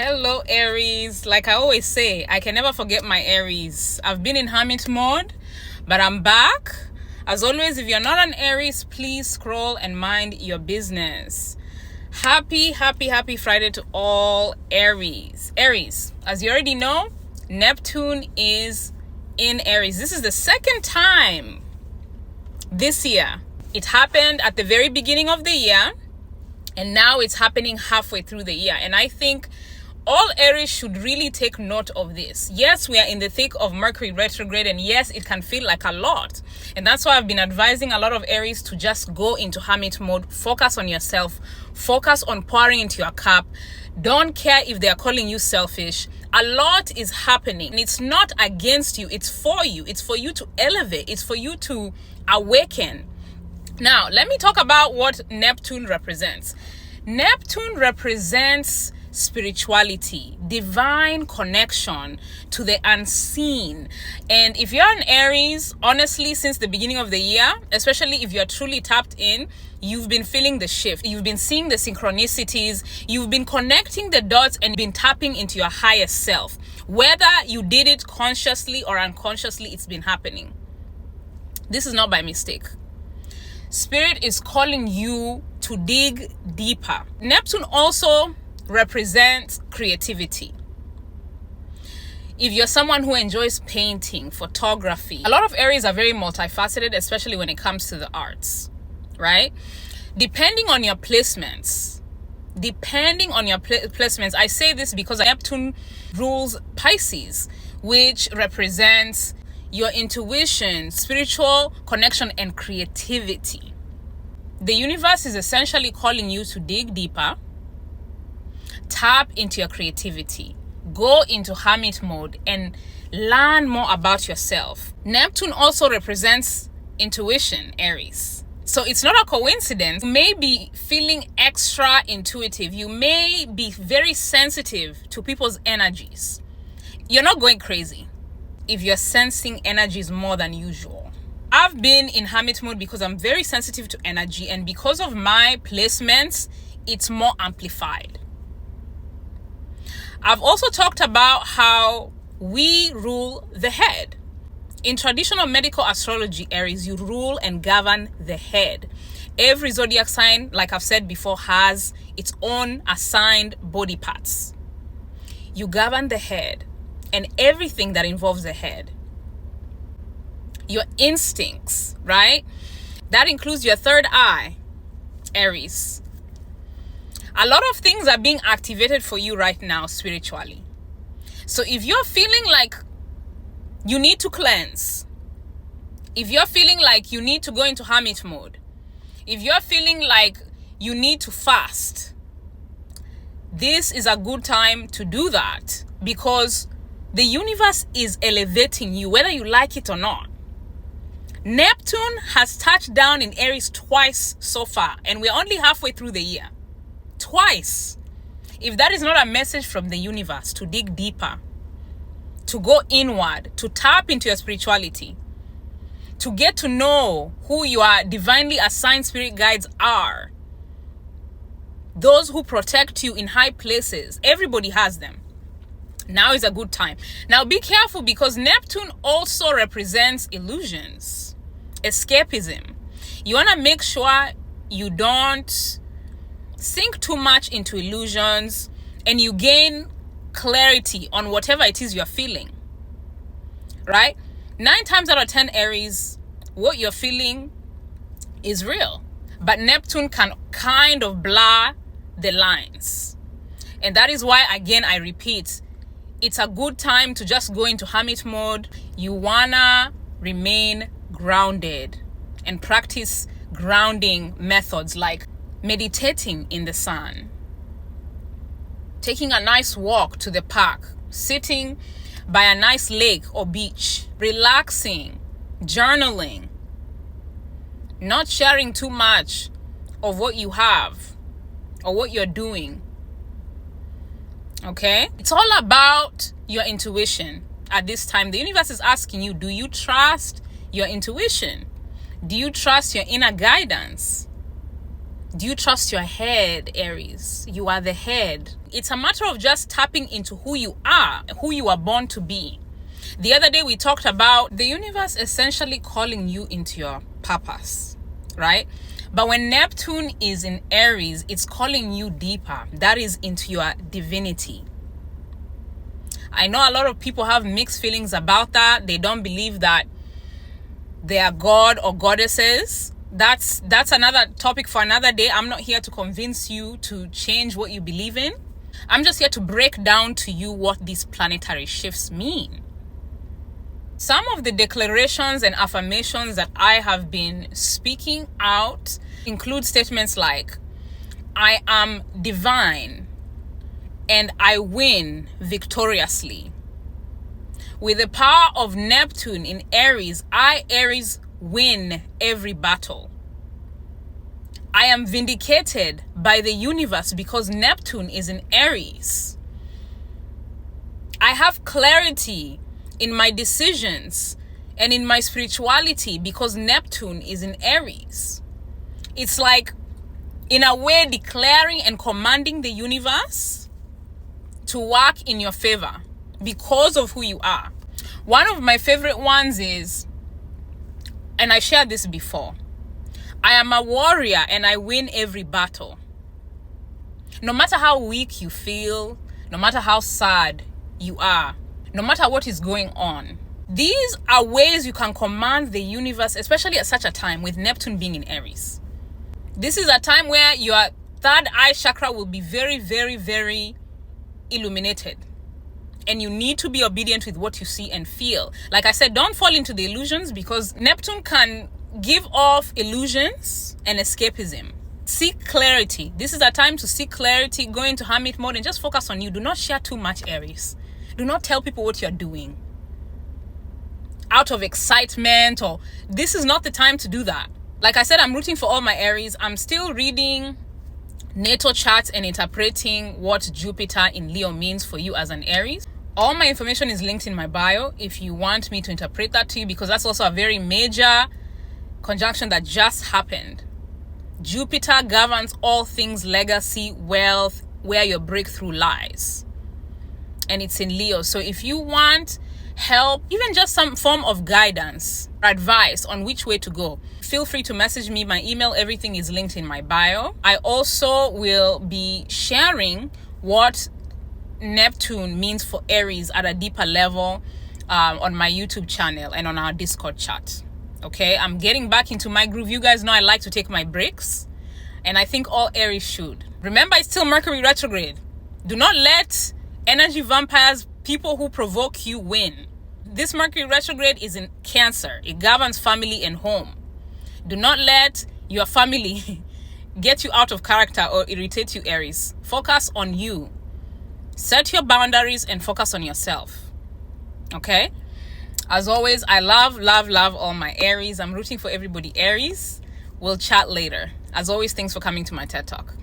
Hello Aries. Like I always say, I can never forget my Aries. I've been in hermit mode, but I'm back. As always, if you're not an Aries, please scroll and mind your business. Happy Friday to all Aries. Aries, as you already know, Neptune is in Aries. This is the second time this year. It happened at the very beginning of the year, and now it's happening halfway through the year. And I think all Aries should really take note of this. Yes, we are in the thick of Mercury retrograde, and yes, it can feel like a lot. And that's why I've been advising a lot of Aries to just go into hermit mode, focus on yourself, focus on pouring into your cup. Don't care if they are calling you selfish. A lot is happening, and it's not against you, it's for you. It's for you to elevate, it's for you to awaken. Now, let me talk about what Neptune represents. Neptune represents spirituality, divine connection to the unseen. And if you're an Aries, honestly, since the beginning of the year, especially if you're truly tapped in, you've been feeling the shift. You've been seeing the synchronicities. You've been connecting the dots and been tapping into your higher self. Whether you did it consciously or unconsciously, it's been happening. This is not by mistake. Spirit is calling you to dig deeper. Neptune also represents creativity. If you're someone who enjoys painting, photography, a lot of Aries are very multifaceted, especially when it comes to the arts, right? Depending on your placements, I say this because Neptune rules Pisces, which represents your intuition, spiritual connection, and creativity. The universe is essentially calling you to dig deeper, tap into your creativity, go into hermit mode, and learn more about yourself. Neptune also represents intuition, Aries. So it's not a coincidence. You may be feeling extra intuitive. You may be very sensitive to people's energies. You're not going crazy if you're sensing energies more than usual. I've been in hermit mode because I'm very sensitive to energy, and because of my placements, it's more amplified. I've also talked about how we rule the head. In traditional medical astrology, Aries, you rule and govern the head. Every zodiac sign, like I've said before, has its own assigned body parts. You govern the head and everything that involves the head. Your instincts, right? That includes your third eye, Aries. A lot of things are being activated for you right now spiritually. So if you're feeling like you need to cleanse, if you're feeling like you need to go into hermit mode, if you're feeling like you need to fast, this is a good time to do that, because the universe is elevating you, whether you like it or not. Neptune has touched down in Aries twice so far, and we're only halfway through the year. Twice. If that is not a message from the universe to dig deeper, to go inward, to tap into your spirituality, to get to know who your divinely assigned spirit guides are, those who protect you in high places, everybody has them. Now is a good time. Now be careful, because Neptune also represents illusions, escapism. You want to make sure you don't sink too much into illusions, and you gain clarity on whatever it is you're feeling, right? 9 times out of 10 Aries, what you're feeling is real, but Neptune can kind of blur the lines. And that is why, again, I repeat, it's a good time to just go into hermit mode. You wanna remain grounded and practice grounding methods like meditating in the sun, taking a nice walk to the park, sitting by a nice lake or beach, relaxing, journaling, not sharing too much of what you have or what you're doing. Okay? It's all about your intuition at this time. The universe is asking you, do you trust your intuition? Do you trust your inner guidance? Do you trust your head, Aries? You are the head. It's a matter of just tapping into who you are born to be. The other day we talked about the universe essentially calling you into your purpose, right? But when Neptune is in Aries, it's calling you deeper. That is into your divinity. I know a lot of people have mixed feelings about that. They don't believe that they are God or goddesses. That's another topic for another day. I'm not here to convince you to change what you believe in. I'm just here to break down to you what these planetary shifts mean. Some of the declarations and affirmations that I have been speaking out include statements like, I am divine and I win victoriously. With the power of Neptune in Aries, I, Aries, win every battle. I am vindicated by the universe because Neptune is in Aries. I have clarity in my decisions and in my spirituality because Neptune is in Aries. It's like, in a way, declaring and commanding the universe to work in your favor because of who you are. One of my favorite ones is, and I shared this before, I am a warrior and I win every battle. No matter how weak you feel, no matter how sad you are, no matter what is going on, these are ways you can command the universe, especially at such a time with Neptune being in Aries. This is a time where your third eye chakra will be very, very, very illuminated. And you need to be obedient with what you see and feel. Like I said, don't fall into the illusions because Neptune can give off illusions and escapism. Seek clarity. This is a time to seek clarity, go into hermit mode and just focus on you. Do not share too much, Aries. Do not tell people what you're doing out of excitement, or this is not the time to do that. Like I said, I'm rooting for all my Aries. I'm still reading natal charts and interpreting what Jupiter in Leo means for you as an Aries. All my information is linked in my bio if you want me to interpret that to you, because that's also a very major conjunction that just happened. Jupiter governs all things legacy, wealth, where your breakthrough lies. And it's in Leo. So if you want help, even just some form of guidance, advice on which way to go, feel free to message me. My email, everything is linked in my bio. I also will be sharing what Neptune means for Aries at a deeper level on my YouTube channel and on our Discord chat. Okay, I'm getting back into my groove. You guys know I like to take my breaks, and I think all Aries should. Remember, it's still Mercury retrograde. Do not let energy vampires, people who provoke you, win. This Mercury retrograde is in Cancer. It governs family and home. Do not let your family get you out of character or irritate you, Aries. Focus on you. Set your boundaries and focus on yourself. Okay? As always, I love all my Aries. I'm rooting for everybody, Aries. We'll chat later. As always, thanks for coming to my TED Talk.